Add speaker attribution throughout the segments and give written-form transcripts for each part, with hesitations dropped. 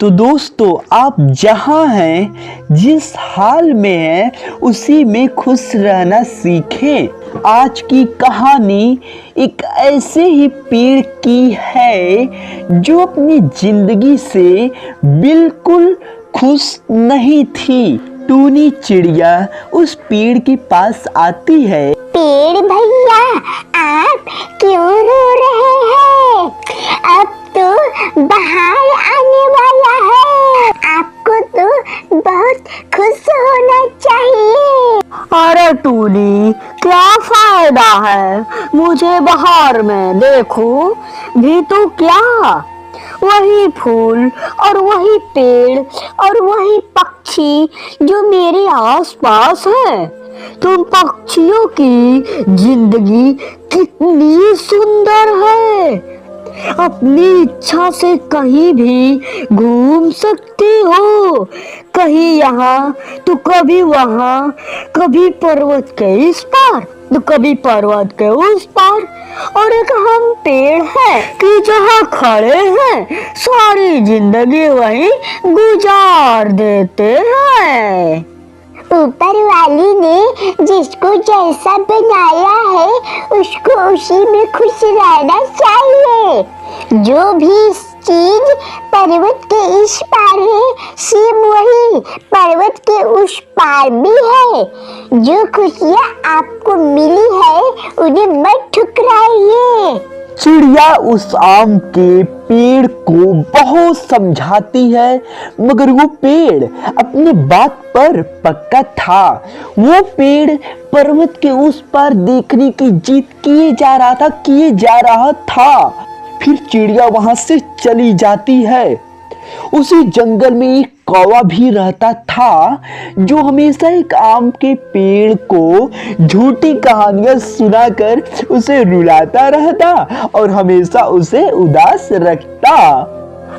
Speaker 1: तो दोस्तों, आप जहाँ हैं, जिस हाल में हैं, उसी में खुश रहना सीखें। आज की कहानी एक ऐसे ही पेड़ की है जो अपनी जिंदगी से बिल्कुल खुश नहीं थी। टूनी चिड़िया उस पेड़ के पास आती है।
Speaker 2: पेड़ भैया, आप क्यों रो रहे हैं? अब तो बाहर आने वाला है। आपको तो बहुत खुश होना चाहिए।
Speaker 3: अरे टूनी, क्या फायदा है मुझे बाहर में देखो भी तो क्या, वही फूल और वही पेड़ और वही पक्षी जो मेरे आसपास है। तुम पक्षियों की जिंदगी कितनी सुंदर है, अपनी इच्छा से कहीं भी घूम सकते हो, कहीं यहाँ तो कभी वहाँ, कभी पर्वत के इस पार तो कभी पर्वत के उस पार। और एक हम पेड़ हैं कि जहाँ खड़े हैं सारी जिंदगी वहीं गुजार देते हैं।
Speaker 2: ऊपर वाली ने जिसको जैसा बनाया है उसको उसी में खुश रहना चाहिए। जो भी चीज पर्वत के इस पार है, सेम वही पर्वत के उस पार भी है। जो खुशियाँ आपको मिली है उन्हें मत ठुकराइए।
Speaker 1: चिड़िया उस आम के पेड़ को बहुत समझाती है, मगर वो पेड़ अपनी बात पर पक्का था। वो पेड़ पर्वत के उस पार देखने की जिद किए जा रहा था। फिर चिड़िया वहां से चली जाती है। उसी जंगल में एक कौवा भी रहता था जो हमेशा एक आम के पेड़ को झूठी कहानियां सुनाकर उसे रुलाता रहता और हमेशा उसे उदास रखता।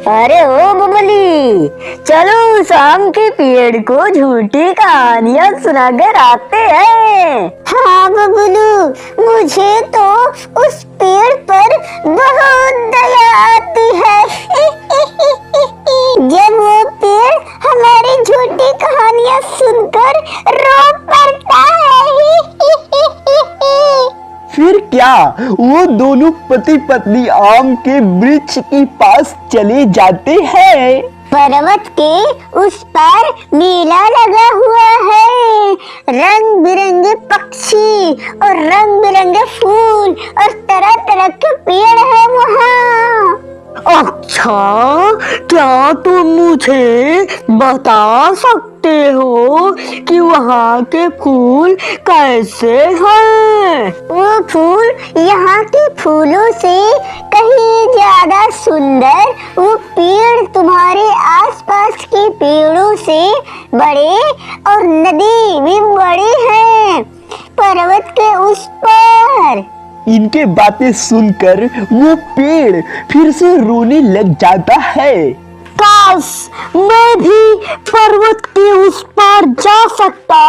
Speaker 3: अरे ओ बबली, चलो उस आम के पेड़ को झूठी कहानियां सुनाकर आते हैं।
Speaker 2: हाँ बबलू, मुझे तो उस पेड़ पर बहुत दया आती है। जब वो पेड़ हमारी झूठी कहानियां सुनकर रो पड़ता है।
Speaker 1: फिर क्या, वो दोनों पति पत्नी आम के वृक्ष के पास चले जाते हैं।
Speaker 2: पर्वत के उस पार मेला लगा हुआ है। रंग बिरंगे पक्षी और रंग बिरंगे फूल और तरह तरह के पेड़ है वहाँ।
Speaker 3: अच्छा, क्या तुम मुझे बता सकते हो कि वहाँ के फूल कैसे हैं?
Speaker 2: वो फूल यहाँ के फूलों से कहीं ज्यादा सुंदर, वो पेड़ तुम्हारे आसपास के पेड़ों से बड़े और नदी भी बड़ी है पर्वत के उस पार।
Speaker 1: इनके बातें सुनकर वो पेड़ फिर से रोने लग जाता है।
Speaker 3: काश मैं भी पर्वत के उस पार जा सकता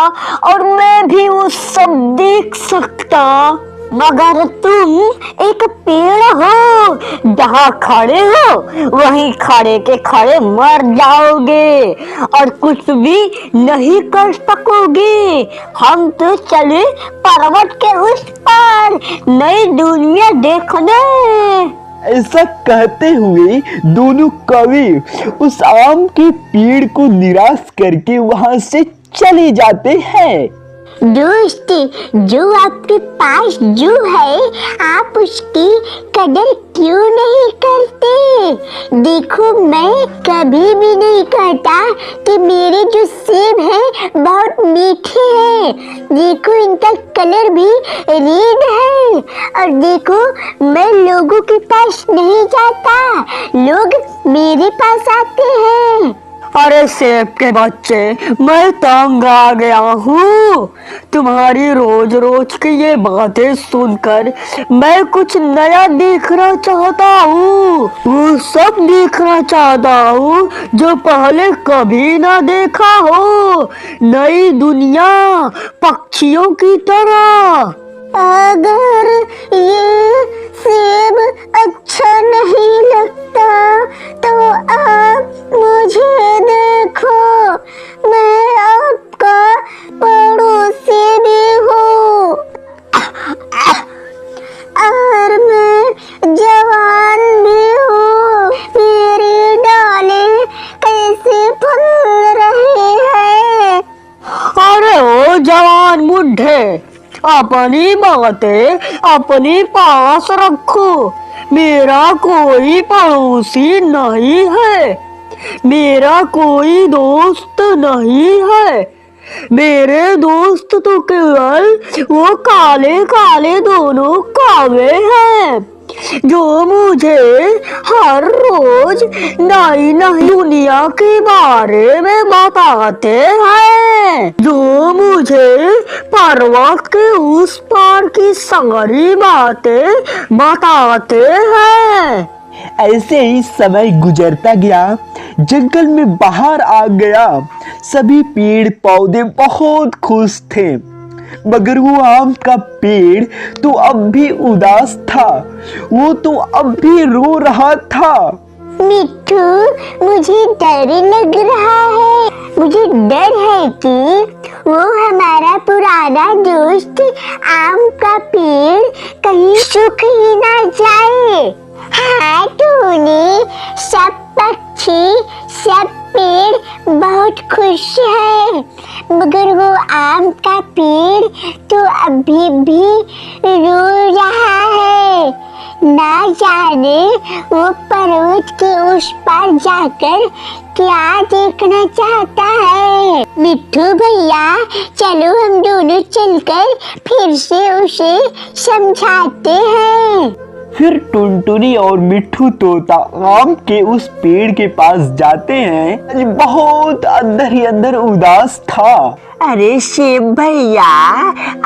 Speaker 3: और मैं भी वो सब देख सकता, मगर तुम एक पेड़ हो, जहाँ खड़े हो वहीं खड़े के खड़े मर जाओगे और कुछ भी नहीं कर सकोगे। हम तो चले पर्वत के उस पार नई दुनिया देखने।
Speaker 1: ऐसा कहते हुए दोनों कवि उस आम के पेड़ को निराश करके वहां से चले जाते हैं।
Speaker 2: दोस्त, जो आपके पास जो है आप उसकी कदर क्यों नहीं करते? देखो, मैं कभी भी नहीं कहता कि मेरे जो सेब हैं बहुत मीठे हैं। देखो, इनका कलर भी रेड है। और देखो, मैं लोगों के पास नहीं जाता, लोग मेरे पास आते हैं।
Speaker 3: अरे सेब के बच्चे, मैं तंग आ गया हूँ तुम्हारी रोज रोज की ये बातें सुनकर। मैं कुछ नया देखना चाहता हूँ, वो सब देखना चाहता हूँ जो पहले कभी ना देखा हो। नई दुनिया पक्षियों की तरह।
Speaker 2: अगर ये सेब अच्छा नहीं लगता तो आप मुझे
Speaker 3: जवान बुड्ढे, अपनी बातें अपने पास रखो। मेरा कोई पड़ोसी नहीं है, मेरा कोई दोस्त नहीं है। मेरे दोस्त तो केवल वो काले काले दोनों कौवे हैं जो मुझे हर रोज नई नई दुनिया के बारे में बताते हैं, जो मुझे पर्वत के उस पार की सारी बातें बताते हैं।
Speaker 1: ऐसे ही समय गुजरता गया, जंगल में बाहर आ गया। सभी पेड़ पौधे बहुत खुश थे, मगर वो आम का पेड़ तो अब भी उदास था। वो तो अब भी रो रहा था।
Speaker 2: मिट्ठू, मुझे डर लग रहा है। मुझे डर है कि वो हमारा पुराना दोस्त आम का पेड़ कहीं सूख ही ना जाए। हाँ टूनी, सब पक्षी, सब पेड़ बहुत खुश है, मगर वो आम का पेड़ तो अभी भी रो रहा है। ना जाने वो पर्वत के उस पार जाकर क्या देखना चाहता है। मिट्ठू भैया, चलो हम दोनों चलकर फिर से उसे समझाते हैं।
Speaker 1: फिर टुनटुनी और मिट्ठू तोता आम के उस पेड़ के पास जाते हैं। आज बहुत अंदर ही अंदर उदास था।
Speaker 3: अरे सेब भैया,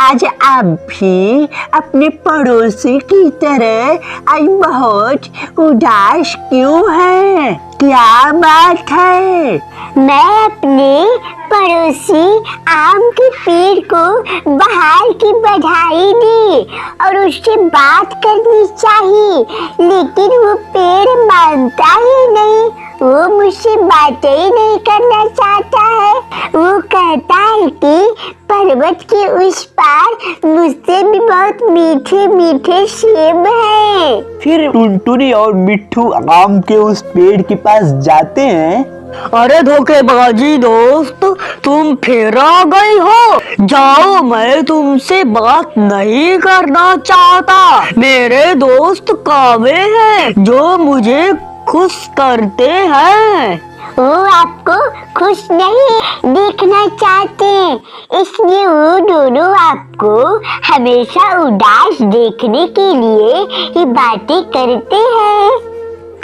Speaker 3: आज आप भी अपने पड़ोसी की तरह आज बहुत उदास क्यों हैं? क्या बात है?
Speaker 2: मैं अपने पड़ोसी आम के पेड़ को बहार की बधाई दी और उससे बात करनी चाहिए, लेकिन वो पेड़ मानता ही नहीं। वो मुझसे बातें ही नहीं करना चाहता है। वो कहता है कि पर्वत के उस पार मुझसे भी बहुत मीठे मीठे सेब हैं।
Speaker 1: फिर टुनटुनी और मिट्ठू आम के उस पेड़ के पास जाते हैं।
Speaker 3: अरे धोखेबाजी दोस्त, तुम फिर आ गई हो। जाओ, मैं तुमसे बात नहीं करना चाहता। मेरे दोस्त कौवे हैं जो मुझे खुश करते हैं।
Speaker 2: वो आपको खुश नहीं देखना चाहते, इसलिए वो दोनों आपको हमेशा उदास देखने के लिए ये बातें करते हैं।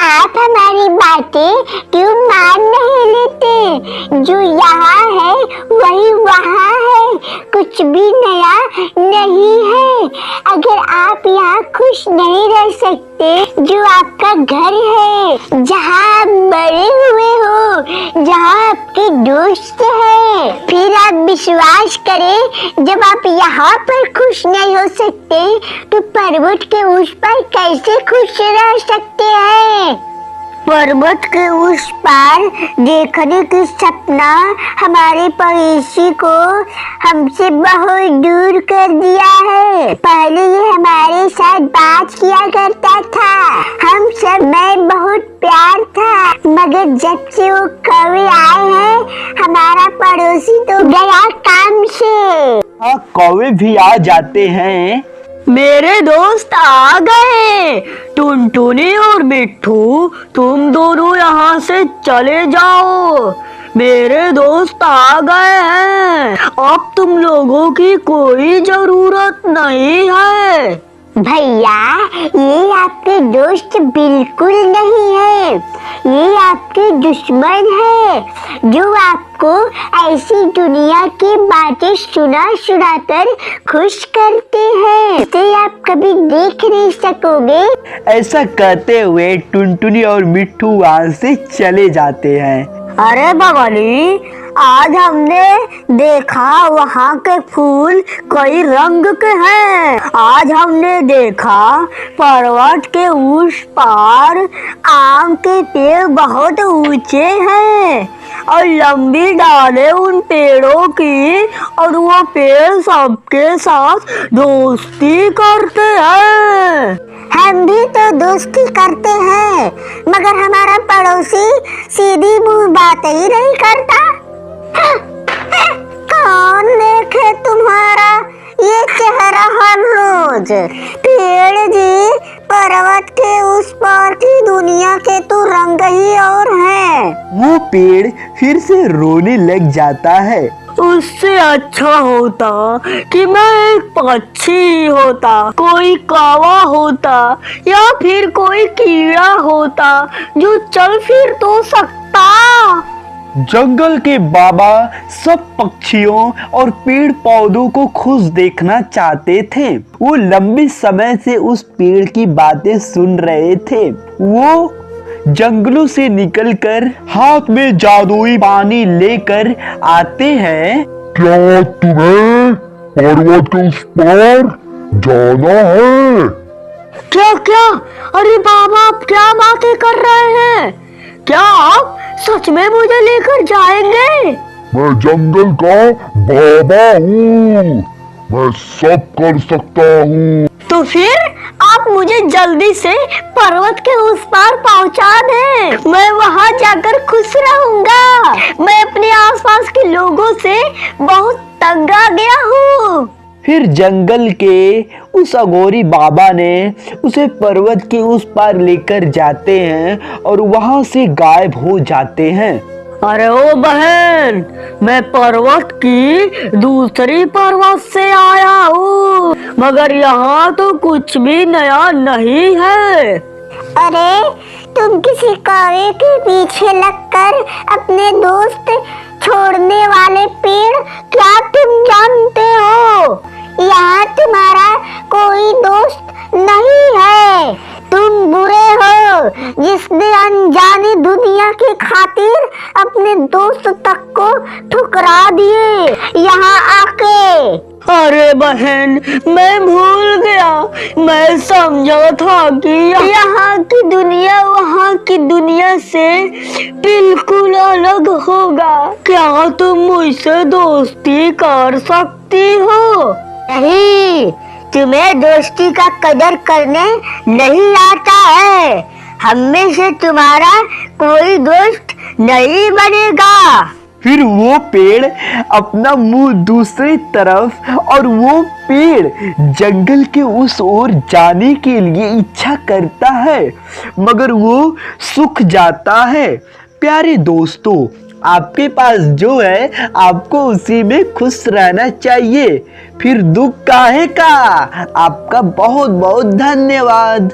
Speaker 2: आप हमारी बातें क्यों मान नहीं लेते? जो यहाँ है वही वहाँ है, कुछ भी नया नहीं है। अगर आप यहाँ खुश नहीं रह सकते, जो आपका घर है, जहाँ आप बड़े हुए हो, जहाँ आपके दोस्त है, फिर आप विश्वास करें, जब आप यहाँ पर खुश नहीं हो सकते तो पर्वत के उस पर कैसे खुश रह सकते हैं?
Speaker 3: पर्वत के उस पार देखने की सपना हमारे पड़ोसी को हमसे बहुत दूर कर दिया है। पहले ये हमारे साथ बात किया करता था, हम सब में बहुत प्यार था, मगर जब से वो कौवे आए हैं, हमारा पड़ोसी तो गया काम से।
Speaker 1: हाँ, कौवे भी आ जाते हैं।
Speaker 3: मेरे दोस्त आ गए। टुनटुनी और मिट्ठू, तुम दोनों यहाँ से चले जाओ। मेरे दोस्त आ गए हैं, अब तुम लोगों की कोई जरूरत नहीं है।
Speaker 2: भैया, ये आपके दोस्त बिल्कुल नहीं है, ये आपके दुश्मन है, जो आपको ऐसी दुनिया की बातें सुना सुना कर खुश करते हैं। इसे आप कभी देख नहीं सकोगे।
Speaker 1: ऐसा कहते हुए टुनटुनी और मिट्ठू वहां से चले जाते हैं।
Speaker 3: अरे बबली, आज हमने देखा वहाँ के फूल कई रंग के हैं। आज हमने देखा पर्वत के उस पार आम के पेड़ बहुत ऊंचे हैं और लंबी डालें उन पेड़ों की, और वो पेड़ सबके साथ दोस्ती करते हैं।
Speaker 2: हम भी तो दोस्ती करते हैं, मगर हमारा पड़ोसी सीधी मुंह बात ही नहीं करता। कौन देखे है तुम्हारा ये चेहरा हर रोज। पेड़ जी, पर्वत के उस पार की दुनिया के तो रंग ही और हैं।
Speaker 1: वो पेड़ फिर से रोने लग जाता है।
Speaker 3: उससे अच्छा होता कि मैं एक पक्षी होता, कोई कौवा होता या फिर कोई कीड़ा होता जो चल फिर तो सकता।
Speaker 1: जंगल के बाबा सब पक्षियों और पेड़ पौधों को खुश देखना चाहते थे। वो लंबे समय से उस पेड़ की बातें सुन रहे थे। वो जंगलों से निकलकर हाथ में जादुई पानी लेकर आते हैं।
Speaker 4: क्या तुम्हें पर्वत के उस पार जाना है?
Speaker 3: क्या क्या? अरे बाबा, आप क्या बातें कर रहे हैं? क्या आप सच में मुझे लेकर जाएंगे?
Speaker 4: मैं जंगल का बाबा हूँ, मैं सब कर सकता हूँ।
Speaker 3: तो फिर आप मुझे जल्दी से पर्वत के उस पार पहुंचा दें। मैं वहां जाकर खुश रहूंगा। मैं अपने आसपास के लोगों से बहुत तंग आ गया हूँ।
Speaker 1: फिर जंगल के उस अघोरी बाबा ने उसे पर्वत के उस पार लेकर जाते हैं और वहां से गायब हो जाते हैं।
Speaker 3: अरे ओ बहन, मैं पर्वत की दूसरी पर्वत से आया हूँ, मगर यहाँ तो कुछ भी नया नहीं है।
Speaker 2: अरे तुम किसी कौवे के पीछे लगकर अपने दोस्त छोड़ने वाले पेड़, क्या तुम जानते हो यहाँ तुम्हारा कोई दोस्त नहीं है। तुम बुरे हो जिसने अनजानी दुनिया की खातिर अपने दोस्त तक को ठुकरा दिए यहाँ आके।
Speaker 3: अरे बहन, मैं भूल गया। मैं समझा था कि यहाँ की दुनिया वहाँ की दुनिया से बिल्कुल अलग होगा। क्या तुम मुझसे दोस्ती कर सकती हो?
Speaker 2: नहीं, तुम्हें दोस्ती का कदर करने नहीं आता है। हम में से तुम्हारा कोई दोस्त नहीं बनेगा।
Speaker 1: फिर वो पेड़ अपना मुंह दूसरी तरफ और वो पेड़ जंगल के उस ओर जाने के लिए इच्छा करता है, मगर वो सूख जाता है। प्यारे दोस्तों, आपके पास जो है आपको उसी में खुश रहना चाहिए, फिर दुख काहे का। आपका बहुत बहुत धन्यवाद।